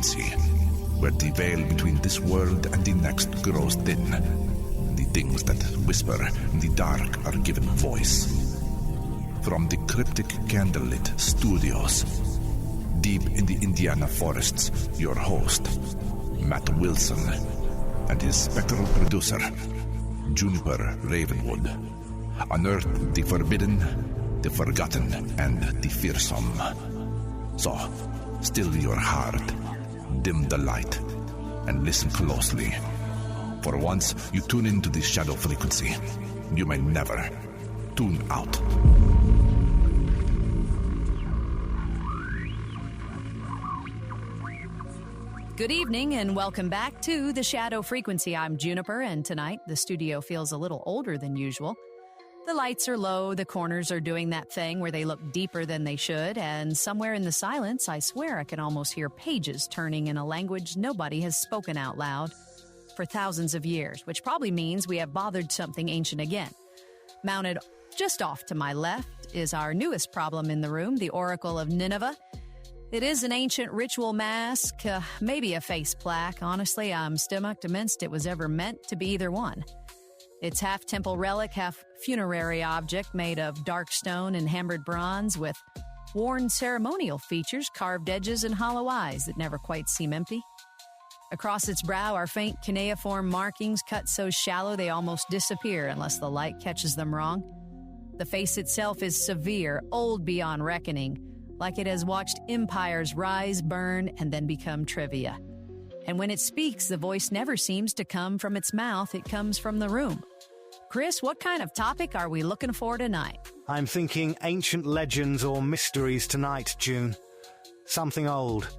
frequency, where the veil between this world and the next grows thin. The things that whisper in the dark are given voice. From the cryptic candlelit studios, deep in the Indiana forests, your host, Matt Wilson, and his spectral producer, Juniper Ravenwood, unearth the forbidden, the forgotten, and the fearsome. So, still your heart, dim the light, and listen closely. For once you tune into the shadow frequency, you may never tune out. Good evening and welcome back to the Shadow Frequency. I'm Juniper, and tonight the studio feels a little older than usual. The lights are low, the corners are doing that thing where they look deeper than they should, and somewhere in the silence, I swear I can almost hear pages turning in a language nobody has spoken out loud for thousands of years, which probably means we have bothered something ancient again. Mounted just off to my left is our newest problem in the room, the Oracle of Nineveh. It is an ancient ritual mask, maybe a face plaque. Honestly, I'm stomached amidst it was ever meant to be either one. It's half temple relic, half funerary object made of dark stone and hammered bronze with worn ceremonial features, carved edges, and hollow eyes that never quite seem empty. Across its brow are faint cuneiform markings cut so shallow they almost disappear unless the light catches them wrong. The face itself is severe, old beyond reckoning, like it has watched empires rise, burn, and then become trivia. And when it speaks, the voice never seems to come from its mouth, it comes from the room. Chris, what kind of topic are we looking for tonight? I'm thinking ancient legends or mysteries tonight, June. Something old,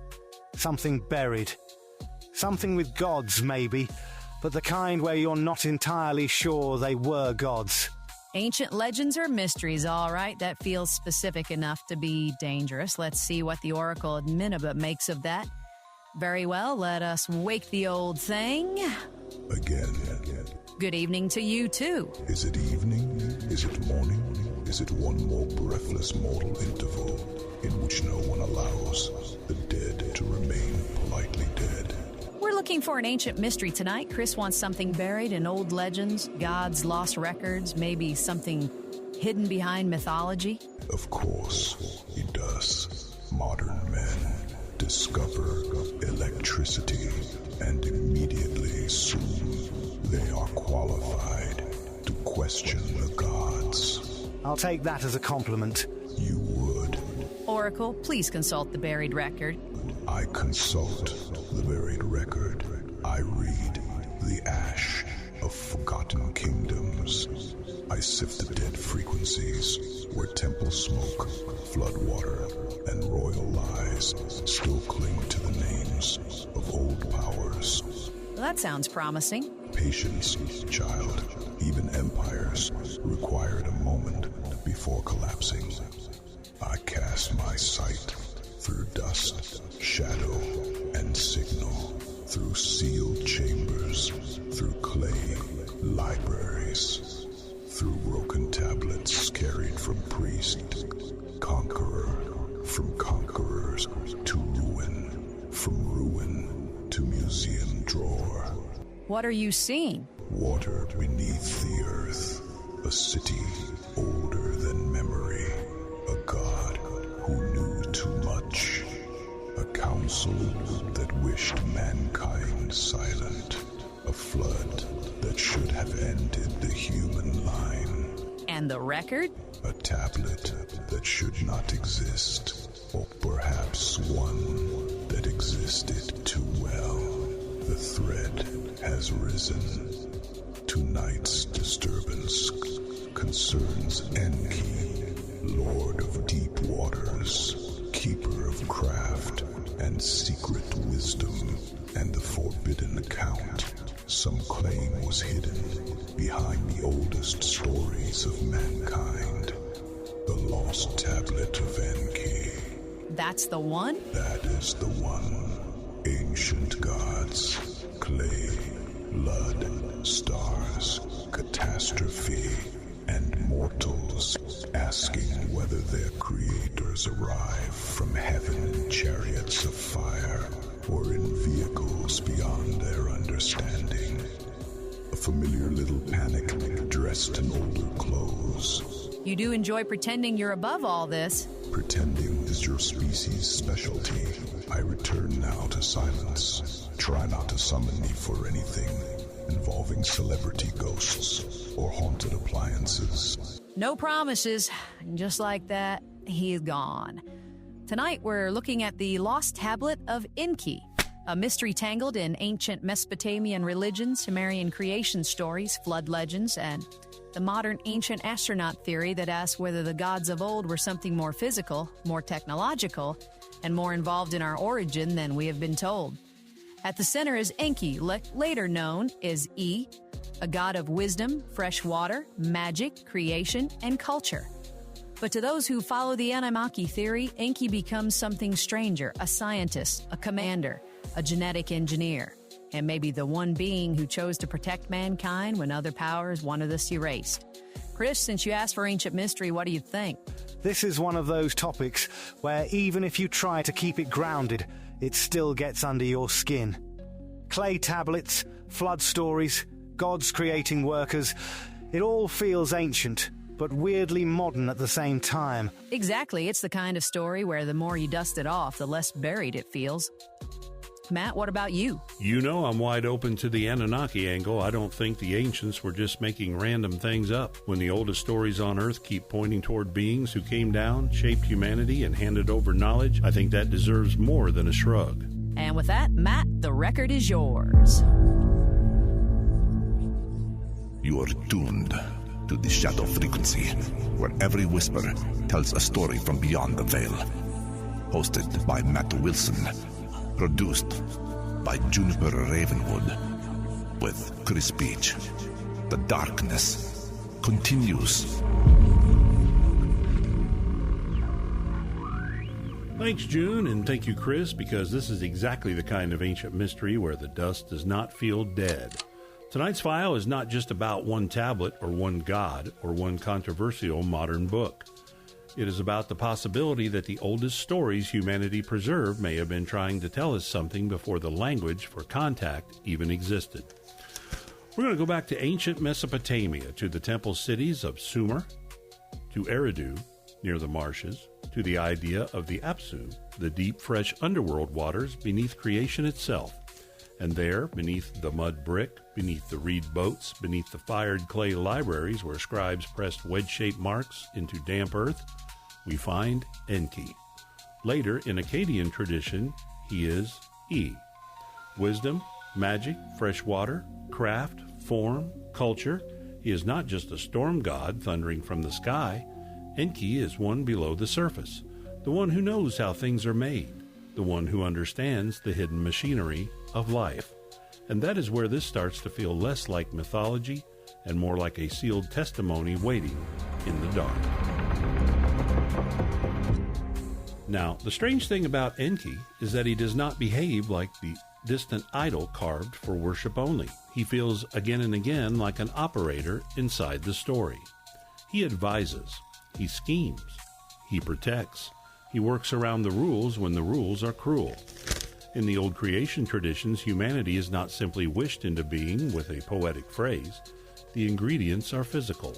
something buried, something with gods maybe, but the kind where you're not entirely sure they were gods. Ancient legends or mysteries, all right. That feels specific enough to be dangerous. Let's see what the Oracle of Nineveh makes of that. Very well, let us wake the old thing. Again. Good evening to you, too. Is it evening? Is it morning? Is it one more breathless mortal interval in which no one allows the dead to remain politely dead? We're looking for an ancient mystery tonight. Chris wants something buried in old legends, gods' lost records, maybe something hidden behind mythology. Of course, he does. Modern men discover electricity and immediately assume they are qualified to question the gods. I'll take that as a compliment. You would. Oracle, please consult the buried record. I consult the buried record. I read the ash of forgotten kingdoms. I sift the dead frequencies where temple smoke, floodwater, and royal lies still cling to the names of old powers. Well, that sounds promising. Patience, child. Even empires required a moment before collapsing. I cast my sight through dust, shadow, and signal, through sealed chambers, through clay libraries, through broken tablets carried from priest, conqueror, from conquerors to ruin, from ruin to museum drawer. What are you seeing? Water beneath the earth, a city older than memory, a god who knew too much, a council that wished mankind silent, a flood that should have ended the human line. And the record? A tablet that should not exist, or perhaps one that existed too well. The thread has risen. Tonight's disturbance concerns Enki, Lord of deep waters, keeper of craft and secret wisdom, and the forbidden account some claim was hidden behind the oldest stories of mankind, the Lost Tablet of Enki. That's the one? That is the one. Ancient gods, clay, blood, stars, catastrophe, and mortals asking whether their creators arrive from heaven in chariots of fire or in vehicles beyond their understanding. A familiar little panic dressed in older clothes. You do enjoy pretending you're above all this. Pretending is your species' specialty. I return now to silence. Try not to summon me for anything involving celebrity ghosts or haunted appliances. No promises. Just like that, he's gone. Tonight we're looking at the Lost Tablet of Enki, a mystery tangled in ancient Mesopotamian religion, Sumerian creation stories, flood legends, and the modern ancient-astronaut theory that asks whether the gods of old were something more physical, more technological, and more involved in our origin than we have been told. At the center is Enki, later known as E, a god of wisdom, fresh water, magic, creation, and culture. But to those who follow the Anunnaki theory, Enki becomes something stranger, a scientist, a commander, a genetic engineer, and maybe the one being who chose to protect mankind when other powers wanted us erased. Chris, since you asked for ancient mystery, what do you think? This is one of those topics where even if you try to keep it grounded, it still gets under your skin. Clay tablets, flood stories, gods creating workers, it all feels ancient, but weirdly modern at the same time. Exactly, it's the kind of story where the more you dust it off, the less buried it feels. Matt, what about you? You know I'm wide open to the Anunnaki angle. I don't think the ancients were just making random things up. When the oldest stories on Earth keep pointing toward beings who came down, shaped humanity, and handed over knowledge, I think that deserves more than a shrug. And with that, Matt, the record is yours. You are tuned to the Shadow Frequency, where every whisper tells a story from beyond the veil. Hosted by Matt Wilson. Produced by Juniper Ravenwood. With Chris Beach. The darkness continues. Thanks, June, and thank you, Chris, because this is exactly the kind of ancient mystery where the dust does not feel dead. Tonight's file is not just about one tablet or one god or one controversial modern book. It is about the possibility that the oldest stories humanity preserved may have been trying to tell us something before the language for contact even existed. We're going to go back to ancient Mesopotamia, to the temple cities of Sumer, to Eridu, near the marshes, to the idea of the Apsu, the deep, fresh underworld waters beneath creation itself. And there, beneath the mud brick, beneath the reed boats, beneath the fired clay libraries where scribes pressed wedge-shaped marks into damp earth, we find Enki. Later, in Akkadian tradition, he is E. Wisdom, magic, fresh water, craft, form, culture. He is not just a storm god thundering from the sky. Enki is one below the surface, the one who knows how things are made, the one who understands the hidden machinery of life. And that is where this starts to feel less like mythology and more like a sealed testimony waiting in the dark. Now, the strange thing about Enki is that he does not behave like the distant idol carved for worship only. He feels again and again like an operator inside the story. He advises, he schemes, he protects, he works around the rules when the rules are cruel. In the old creation traditions, humanity is not simply wished into being with a poetic phrase. The ingredients are physical.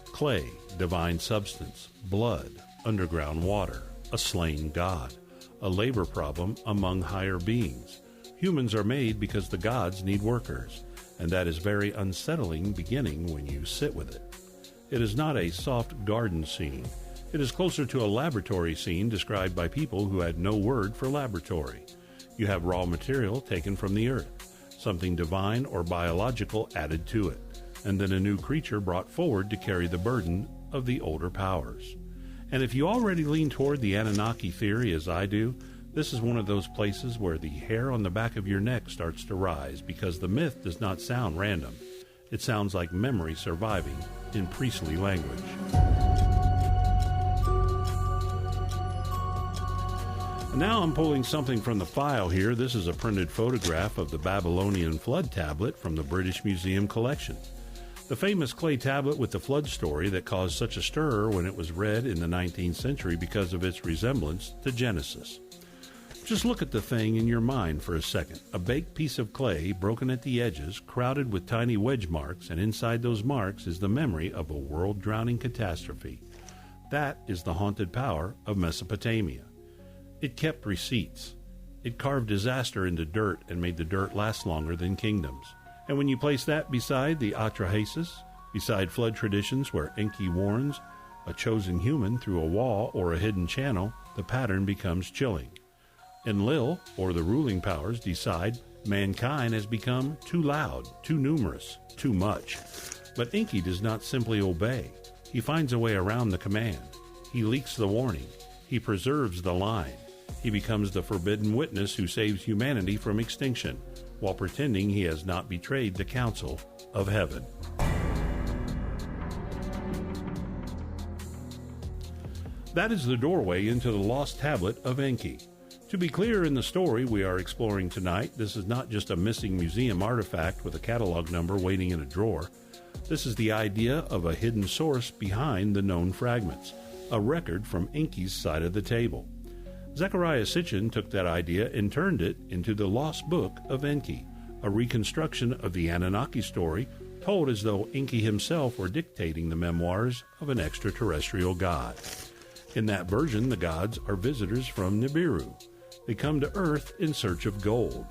Clay, divine substance, blood, underground water, a slain god, a labor problem among higher beings. Humans are made because the gods need workers, and that is very unsettling beginning when you sit with it. It is not a soft garden scene. It is closer to a laboratory scene described by people who had no word for laboratory. You have raw material taken from the earth, something divine or biological added to it, and then a new creature brought forward to carry the burden of the older powers. And if you already lean toward the Anunnaki theory as I do, this is one of those places where the hair on the back of your neck starts to rise, because the myth does not sound random. It sounds like memory surviving in priestly language. Now I'm pulling something from the file here. This is a printed photograph of the Babylonian flood tablet from the British Museum collection. The famous clay tablet with the flood story that caused such a stir when it was read in the 19th century because of its resemblance to Genesis. Just look at the thing in your mind for a second. A baked piece of clay, broken at the edges, crowded with tiny wedge marks, and inside those marks is the memory of a world-drowning catastrophe. That is the haunted power of Mesopotamia. It kept receipts. It carved disaster into dirt and made the dirt last longer than kingdoms. And when you place that beside the Atrahasis, beside flood traditions where Enki warns a chosen human through a wall or a hidden channel, the pattern becomes chilling. Enlil, or the ruling powers, decide mankind has become too loud, too numerous, too much. But Enki does not simply obey. He finds a way around the command. He leaks the warning. He preserves the line. He becomes the forbidden witness who saves humanity from extinction, while pretending he has not betrayed the counsel of heaven. That is the doorway into the Lost Tablet of Enki. To be clear, in the story we are exploring tonight, this is not just a missing museum artifact with a catalog number waiting in a drawer. This is the idea of a hidden source behind the known fragments, a record from Enki's side of the table. Zecharia Sitchin took that idea and turned it into the Lost Book of Enki, a reconstruction of the Anunnaki story told as though Enki himself were dictating the memoirs of an extraterrestrial god. In that version, the gods are visitors from Nibiru. They come to Earth in search of gold.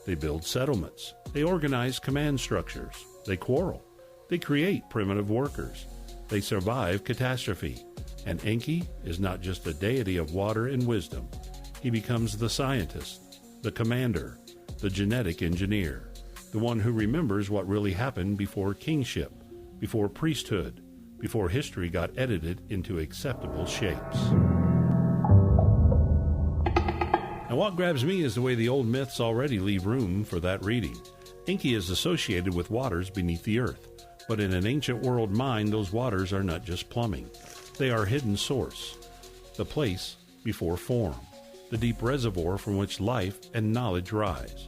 They build settlements. They organize command structures. They quarrel. They create primitive workers. They survive catastrophe. And Enki is not just a deity of water and wisdom. He becomes the scientist, the commander, the genetic engineer, the one who remembers what really happened before kingship, before priesthood, before history got edited into acceptable shapes. And what grabs me is the way the old myths already leave room for that reading. Enki is associated with waters beneath the earth, but in an ancient world mind, those waters are not just plumbing. They are hidden source, the place before form, the deep reservoir from which life and knowledge rise.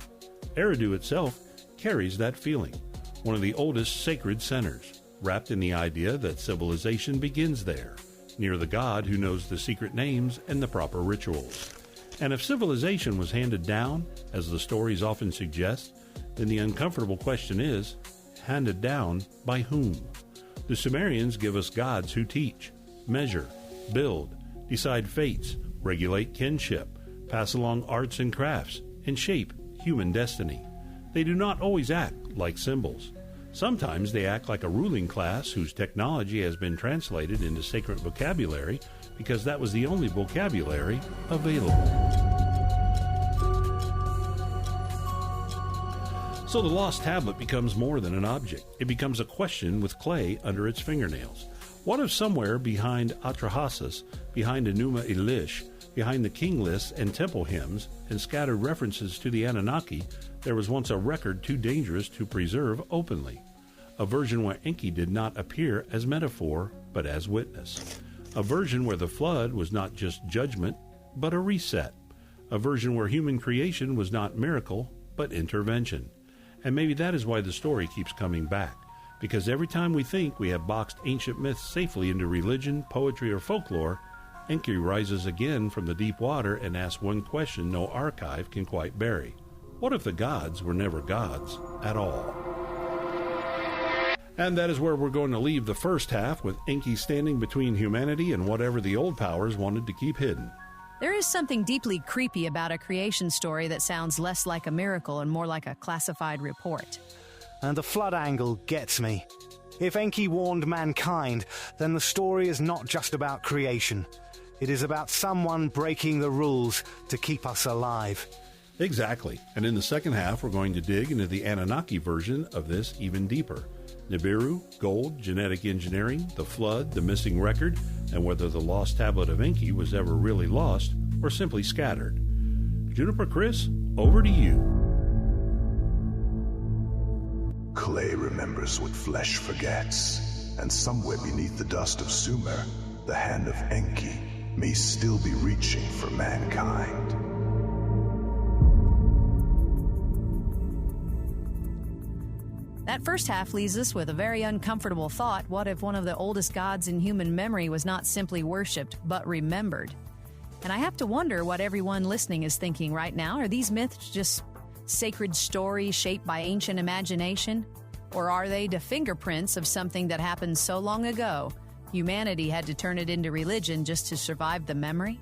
Eridu itself carries that feeling, one of the oldest sacred centers, wrapped in the idea that civilization begins there, near the god who knows the secret names and the proper rituals. And if civilization was handed down, as the stories often suggest, then the uncomfortable question is, handed down by whom? The Sumerians give us gods who teach, measure, build, decide fates, regulate kinship, pass along arts and crafts, and shape human destiny. They do not always act like symbols. Sometimes they act like a ruling class whose technology has been translated into sacred vocabulary because that was the only vocabulary available. So the Lost Tablet becomes more than an object. It becomes a question with clay under its fingernails. What if somewhere behind Atrahasis, behind Enuma Elish, behind the king lists and temple hymns, and scattered references to the Anunnaki, there was once a record too dangerous to preserve openly? A version where Enki did not appear as metaphor, but as witness. A version where the flood was not just judgment, but a reset. A version where human creation was not miracle, but intervention. And maybe that is why the story keeps coming back. Because every time we think we have boxed ancient myths safely into religion, poetry, or folklore, Enki rises again from the deep water and asks one question no archive can quite bury. What if the gods were never gods at all? And that is where we're going to leave the first half, with Enki standing between humanity and whatever the old powers wanted to keep hidden. There is something deeply creepy about a creation story that sounds less like a miracle and more like a classified report. And the flood angle gets me. If Enki warned mankind, then the story is not just about creation. It is about someone breaking the rules to keep us alive. Exactly. And in the second half, we're going to dig into the Anunnaki version of this even deeper. Nibiru, gold, genetic engineering, the flood, the missing record, and whether the Lost Tablet of Enki was ever really lost or simply scattered. Juniper Chris, over to you. Clay remembers what flesh forgets, and somewhere beneath the dust of Sumer, the hand of Enki may still be reaching for mankind. That first half leaves us with a very uncomfortable thought. What if one of the oldest gods in human memory was not simply worshipped, but remembered? And I have to wonder what everyone listening is thinking right now. Are these myths just sacred stories shaped by ancient imagination? Or are they the fingerprints of something that happened so long ago, humanity had to turn it into religion just to survive the memory?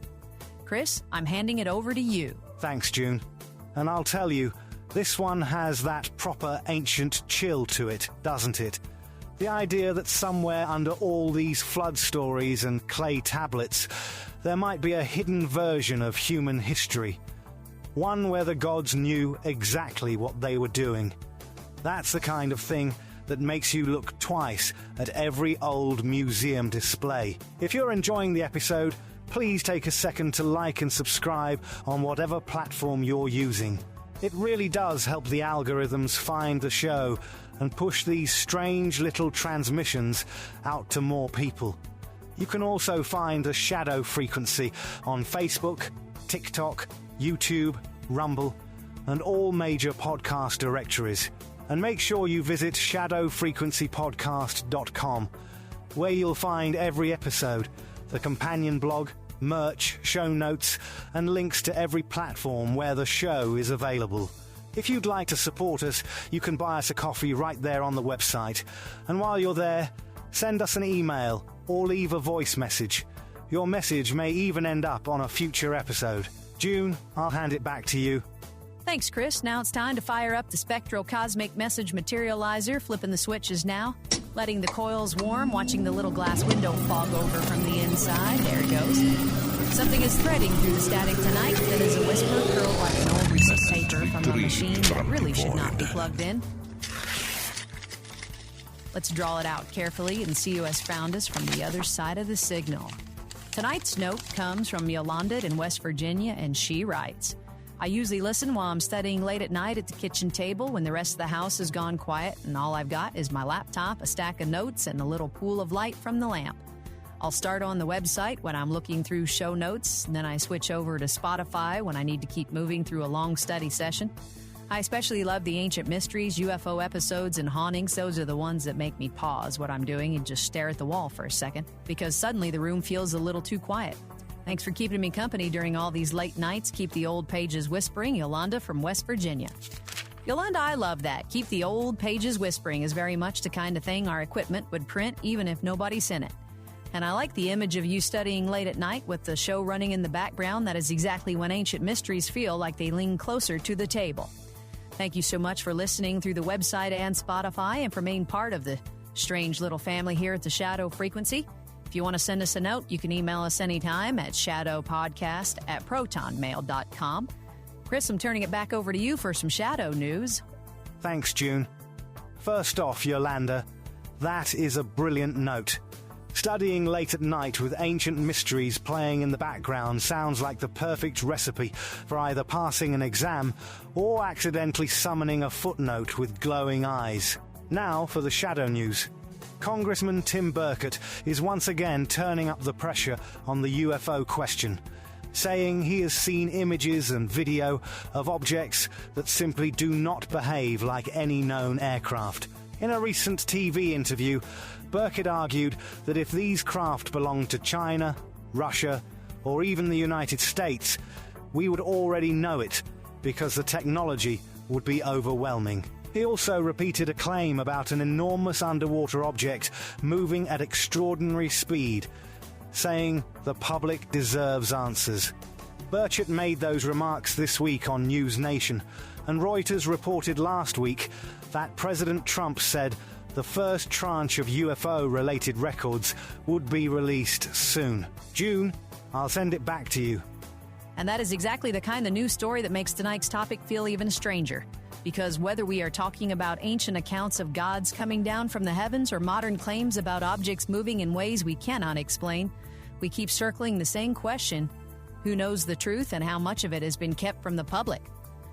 Chris, I'm handing it over to you. Thanks, June. And I'll tell you, this one has that proper ancient chill to it, doesn't it? The idea that somewhere under all these flood stories and clay tablets, there might be a hidden version of human history. One where the gods knew exactly what they were doing. That's the kind of thing that makes you look twice at every old museum display. If you're enjoying the episode, please take a second to like and subscribe on whatever platform you're using. It really does help the algorithms find the show and push these strange little transmissions out to more people. You can also find the Shadow Frequency on Facebook, TikTok, YouTube, Rumble, and all major podcast directories. And make sure you visit shadowfrequencypodcast.com, where you'll find every episode, the companion blog, merch, show notes, and links to every platform where the show is available. If you'd like to support us, you can buy us a coffee right there on the website. And while you're there, send us an email or leave a voice message. Your message may even end up on a future episode. June, I'll hand it back to you. Thanks, Chris. Now it's time to fire up the spectral cosmic message materializer, flipping the switches now, letting the coils warm, watching the little glass window fog over from the inside. There it goes. Something is threading through the static tonight that is a whisper curled like an old receipt paper from a machine that really should not be plugged in. Let's draw it out carefully and see who has found us from the other side of the signal. Tonight's note comes from Yolanda in West Virginia, and she writes, I usually listen while I'm studying late at night at the kitchen table when the rest of the house has gone quiet and all I've got is my laptop, a stack of notes, and a little pool of light from the lamp. I'll start on the website when I'm looking through show notes, and then I switch over to Spotify when I need to keep moving through a long study session. I especially love the ancient mysteries, UFO episodes, and hauntings. Those are the ones that make me pause what I'm doing and just stare at the wall for a second, because suddenly the room feels a little too quiet. Thanks for keeping me company during all these late nights. Keep the old pages whispering. Yolanda from West Virginia. Yolanda, I love that. Keep the old pages whispering is very much the kind of thing our equipment would print even if nobody's in it. And I like the image of you studying late at night with the show running in the background. That is exactly when ancient mysteries feel like they lean closer to the table. Thank you so much for listening through the website and Spotify and for being part of the strange little family here at the Shadow Frequency. If you want to send us a note, you can email us anytime at shadowpodcast@protonmail.com. Chris, I'm turning it back over to you for some shadow news. Thanks, June. First off, Yolanda, that is a brilliant note. Studying late at night with ancient mysteries playing in the background sounds like the perfect recipe for either passing an exam or accidentally summoning a footnote with glowing eyes. Now for the shadow news. Congressman Tim Burkett is once again turning up the pressure on the UFO question, saying he has seen images and video of objects that simply do not behave like any known aircraft. In a recent TV interview, Burkett argued that if these craft belonged to China, Russia, or even the United States, we would already know it because the technology would be overwhelming. He also repeated a claim about an enormous underwater object moving at extraordinary speed, saying the public deserves answers. Burchett made those remarks this week on News Nation, and Reuters reported last week that President Trump said the first tranche of UFO-related records would be released soon. June, I'll send it back to you. And that is exactly the kind of news story that makes tonight's topic feel even stranger. Because whether we are talking about ancient accounts of gods coming down from the heavens or modern claims about objects moving in ways we cannot explain, we keep circling the same question: who knows the truth and how much of it has been kept from the public?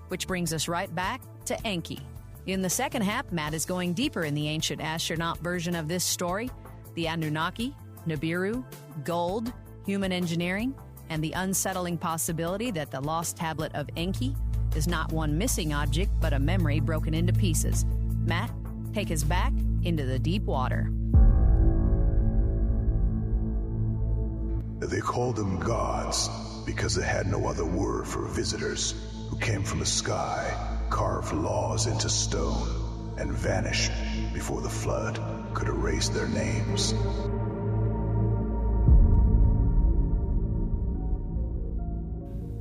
Which brings us right back to Enki. In the second half, Matt is going deeper in the ancient astronaut version of this story: the Anunnaki, Nibiru, gold, human engineering, and the unsettling possibility that the Lost Tablet of Enki is not one missing object, but a memory broken into pieces. Matt, take us back into the deep water. They call them gods, because it had no other word for visitors who came from the sky, carved laws into stone, and vanished before the flood could erase their names.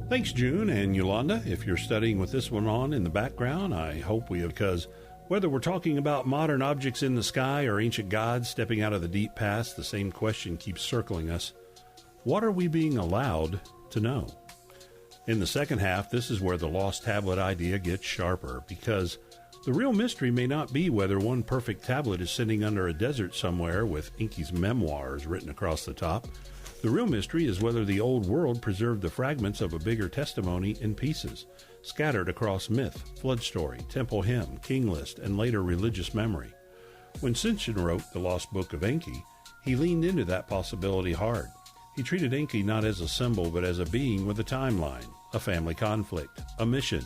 Thanks, June and Yolanda. If you're studying with this one on in the background, I hope we have, because whether we're talking about modern objects in the sky or ancient gods stepping out of the deep past, the same question keeps circling us. What are we being allowed to know? In the second half, this is where the Lost Tablet idea gets sharper, because the real mystery may not be whether one perfect tablet is sitting under a desert somewhere with Enki's memoirs written across the top. The real mystery is whether the old world preserved the fragments of a bigger testimony in pieces, scattered across myth, flood story, temple hymn, king list, and later religious memory. When Sitchin wrote the Lost Book of Enki, he leaned into that possibility hard. He treated Enki not as a symbol, but as a being with a timeline, a family conflict, a mission,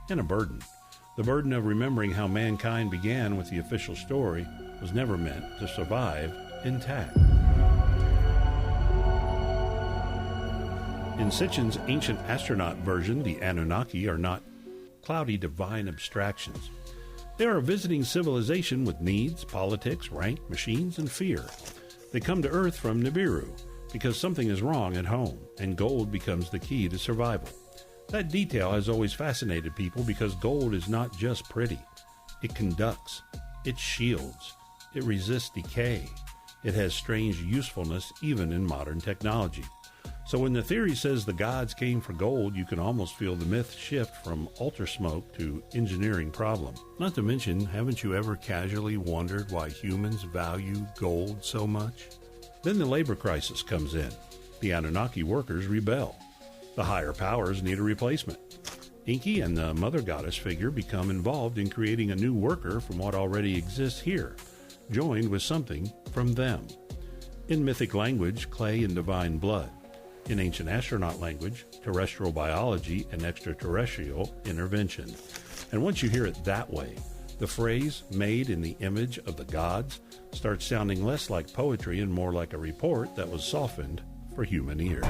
and a burden. The burden of remembering how mankind began with the official story was never meant to survive intact. In Sitchin's ancient-astronaut version, the Anunnaki are not cloudy divine abstractions. They are a visiting civilization with needs, politics, rank, machines, and fear. They come to Earth from Nibiru because something is wrong at home, and gold becomes the key to survival. That detail has always fascinated people because gold is not just pretty. It conducts, it shields, it resists decay. It has strange usefulness even in modern technology. So when the theory says the gods came for gold, you can almost feel the myth shift from altar smoke to engineering problem. Not to mention, haven't you ever casually wondered why humans value gold so much? Then the labor crisis comes in. The Anunnaki workers rebel. The higher powers need a replacement. Enki and the mother goddess figure become involved in creating a new worker from what already exists here, joined with something from them. In mythic language, clay and divine blood. In ancient astronaut language, terrestrial biology and extraterrestrial intervention. And once you hear it that way, the phrase, made in the image of the gods, starts sounding less like poetry and more like a report that was softened for human ears.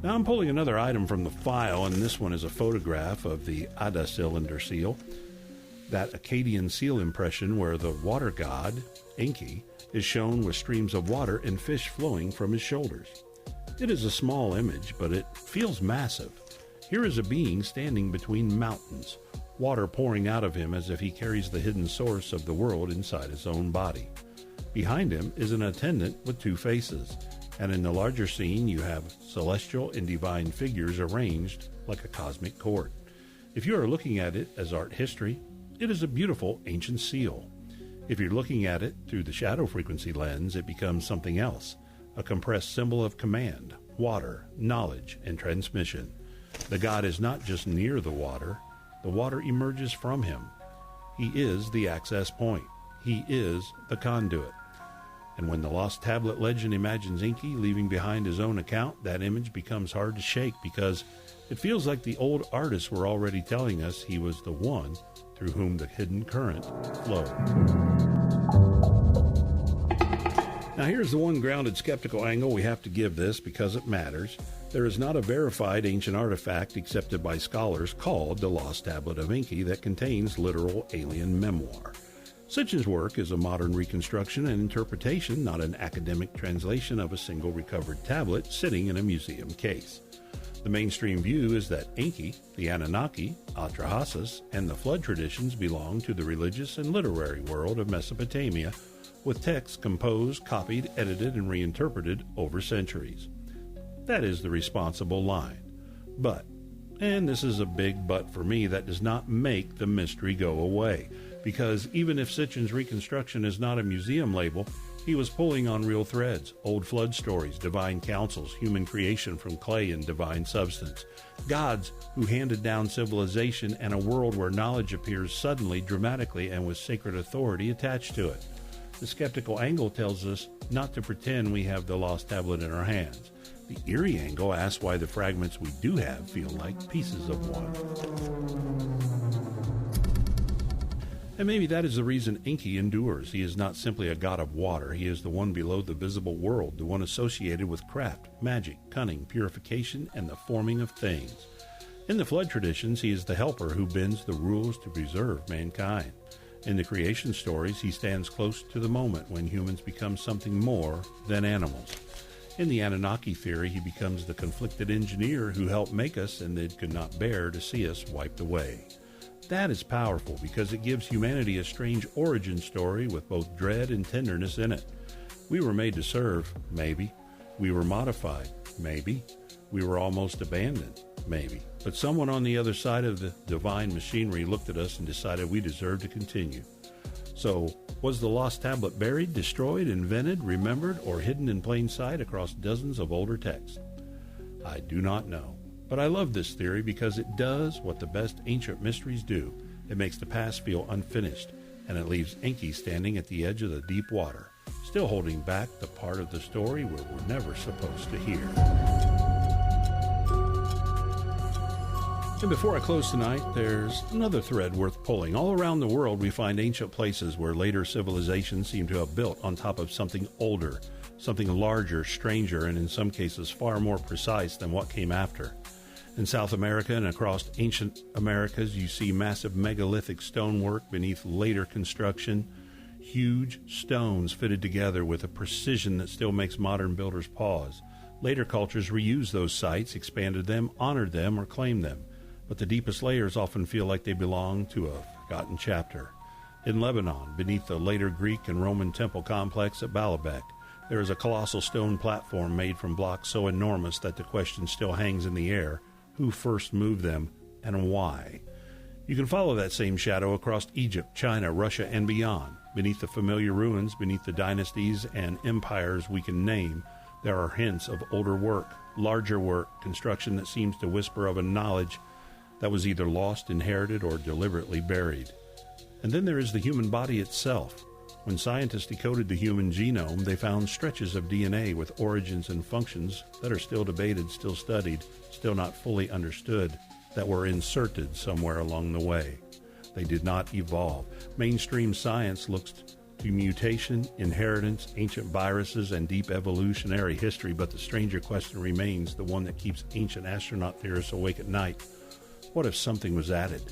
Now I'm pulling another item from the file, and this one is a photograph of the Ada cylinder seal, that Akkadian seal impression where the water god, Enki, is shown with streams of water and fish flowing from his shoulders. It is a small image, but it feels massive. Here is a being standing between mountains, water pouring out of him as if he carries the hidden source of the world inside his own body. Behind him is an attendant with two faces, and in the larger scene you have celestial and divine figures arranged like a cosmic court. If you are looking at it as art history, it is a beautiful ancient seal. If you're looking at it through the shadow frequency lens, it becomes something else, a compressed symbol of command, water, knowledge, and transmission. The god is not just near the water emerges from him. He is the access point. He is the conduit. And when the Lost Tablet legend imagines Enki leaving behind his own account, that image becomes hard to shake because it feels like the old artists were already telling us he was the one through whom the hidden current flowed. Now here's the one grounded skeptical angle we have to give this because it matters. There is not a verified ancient artifact accepted by scholars called the Lost Tablet of Enki that contains literal alien memoir. Sitchin's work is a modern reconstruction and interpretation, not an academic translation of a single recovered tablet sitting in a museum case. The mainstream view is that Enki, the Anunnaki, Atrahasis, and the flood traditions belong to the religious and literary world of Mesopotamia, with texts composed, copied, edited, and reinterpreted over centuries. That is the responsible line. But, and this is a big but for me, that does not make the mystery go away, because even if Sitchin's reconstruction is not a museum label, he was pulling on real threads, old flood stories, divine councils, human creation from clay and divine substance, gods who handed down civilization, and a world where knowledge appears suddenly, dramatically, and with sacred authority attached to it. The skeptical angle tells us not to pretend we have the Lost Tablet in our hands. The eerie angle asks why the fragments we do have feel like pieces of one. And maybe that is the reason Enki endures. He is not simply a god of water. He is the one below the visible world, the one associated with craft, magic, cunning, purification, and the forming of things. In the flood traditions, he is the helper who bends the rules to preserve mankind. In the creation stories, he stands close to the moment when humans become something more than animals. In the Anunnaki theory, he becomes the conflicted engineer who helped make us and then could not bear to see us wiped away. That is powerful because it gives humanity a strange origin story with both dread and tenderness in it. We were made to serve, maybe. We were modified, maybe. We were almost abandoned, maybe. But someone on the other side of the divine machinery looked at us and decided we deserved to continue. So, was the Lost Tablet buried, destroyed, invented, remembered, or hidden in plain sight across dozens of older texts? I do not know. But I love this theory because it does what the best ancient mysteries do. It makes the past feel unfinished, and it leaves Enki standing at the edge of the deep water, still holding back the part of the story we're never supposed to hear. And before I close tonight, there's another thread worth pulling. All around the world, we find ancient places where later civilizations seem to have built on top of something older, something larger, stranger, and in some cases far more precise than what came after. In South America and across ancient Americas, you see massive megalithic stonework beneath later construction, huge stones fitted together with a precision that still makes modern builders pause. Later cultures reused those sites, expanded them, honored them, or claimed them, but the deepest layers often feel like they belong to a forgotten chapter. In Lebanon, beneath the later Greek and Roman temple complex at Baalbek, there is a colossal stone platform made from blocks so enormous that the question still hangs in the air: who first moved them, and why? You can follow that same shadow across Egypt, China, Russia, and beyond. Beneath the familiar ruins, beneath the dynasties and empires we can name, there are hints of older work, larger work, construction that seems to whisper of a knowledge that was either lost, inherited, or deliberately buried. And then there is the human body itself. When scientists decoded the human genome, they found stretches of DNA with origins and functions that are still debated, still studied, still not fully understood, that were inserted somewhere along the way. They did not evolve. Mainstream science looks to mutation, inheritance, ancient viruses, and deep evolutionary history, but the stranger question remains, the one that keeps ancient astronaut theorists awake at night. What if something was added?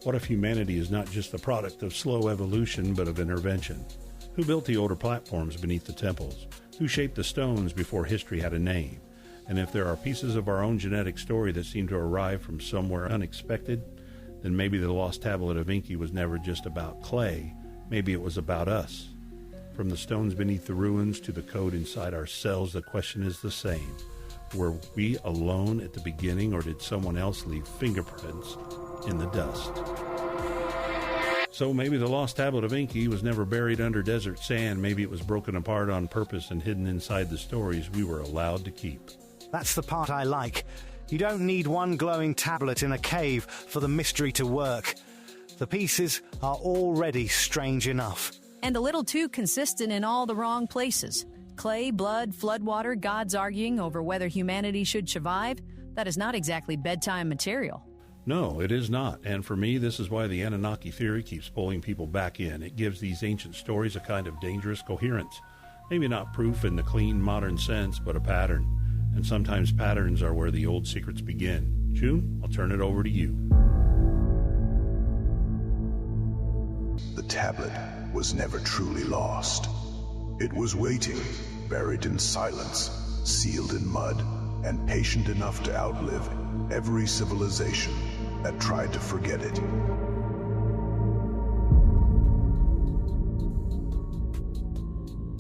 What if humanity is not just the product of slow evolution, but of intervention? Who built the older platforms beneath the temples? Who shaped the stones before history had a name? And if there are pieces of our own genetic story that seem to arrive from somewhere unexpected, then maybe the Lost Tablet of Enki was never just about clay. Maybe it was about us. From the stones beneath the ruins to the code inside our cells, the question is the same. Were we alone at the beginning, or did someone else leave fingerprints in the dust? So maybe the Lost Tablet of Enki was never buried under desert sand. Maybe it was broken apart on purpose and hidden inside the stories we were allowed to keep. That's the part I like. You don't need one glowing tablet in a cave for the mystery to work. The pieces are already strange enough. And a little too consistent in all the wrong places. Clay, blood, floodwater, gods arguing over whether humanity should survive. That is not exactly bedtime material. No, it is not. And for me, this is why the Anunnaki theory keeps pulling people back in. It gives these ancient stories a kind of dangerous coherence. Maybe not proof in the clean modern sense, but a pattern. And sometimes patterns are where the old secrets begin. June, I'll turn it over to you. The tablet was never truly lost. It was waiting, buried in silence, sealed in mud, and patient enough to outlive every civilization that tried to forget it.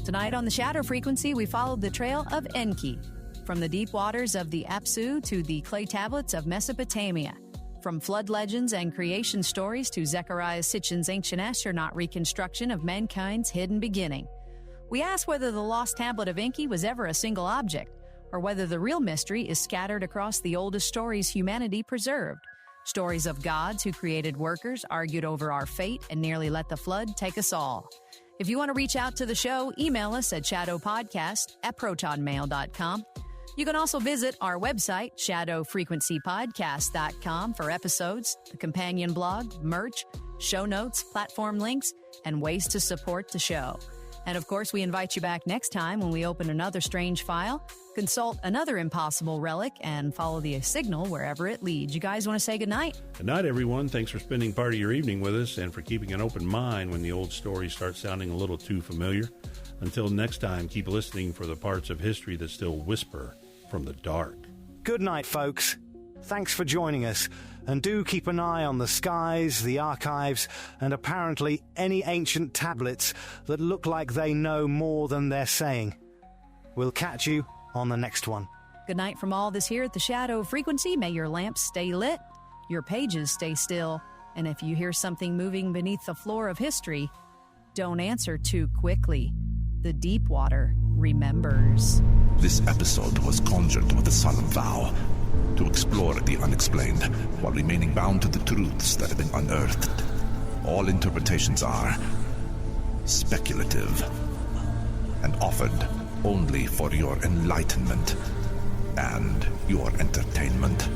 Tonight on the Shadow Frequency, we followed the trail of Enki, from the deep waters of the Apsu to the clay tablets of Mesopotamia, from flood legends and creation stories to Zecharia Sitchin's ancient astronaut reconstruction of mankind's hidden beginning. We asked whether the Lost Tablet of Enki was ever a single object, or whether the real mystery is scattered across the oldest stories humanity preserved. Stories of gods who created workers, argued over our fate, and nearly let the flood take us all. If you want to reach out to the show, email us at shadowpodcast@protonmail.com. You can also visit our website, shadowfrequencypodcast.com, for episodes, the companion blog, merch, show notes, platform links, and ways to support the show. And of course, we invite you back next time when we open another strange file, consult another impossible relic, and follow the signal wherever it leads. You guys want to say goodnight? Good night, everyone. Thanks for spending part of your evening with us and for keeping an open mind when the old stories start sounding a little too familiar. Until next time, keep listening for the parts of history that still whisper from the dark. Good night, folks. Thanks for joining us. And do keep an eye on the skies, the archives, and apparently any ancient tablets that look like they know more than they're saying. We'll catch you on the next one. Good night from all of us here at the Shadow Frequency. May your lamps stay lit, your pages stay still, and if you hear something moving beneath the floor of history, don't answer too quickly. The deep water remembers. This episode was conjured with a solemn vow to explore the unexplained while remaining bound to the truths that have been unearthed. All interpretations are speculative and offered only for your enlightenment and your entertainment.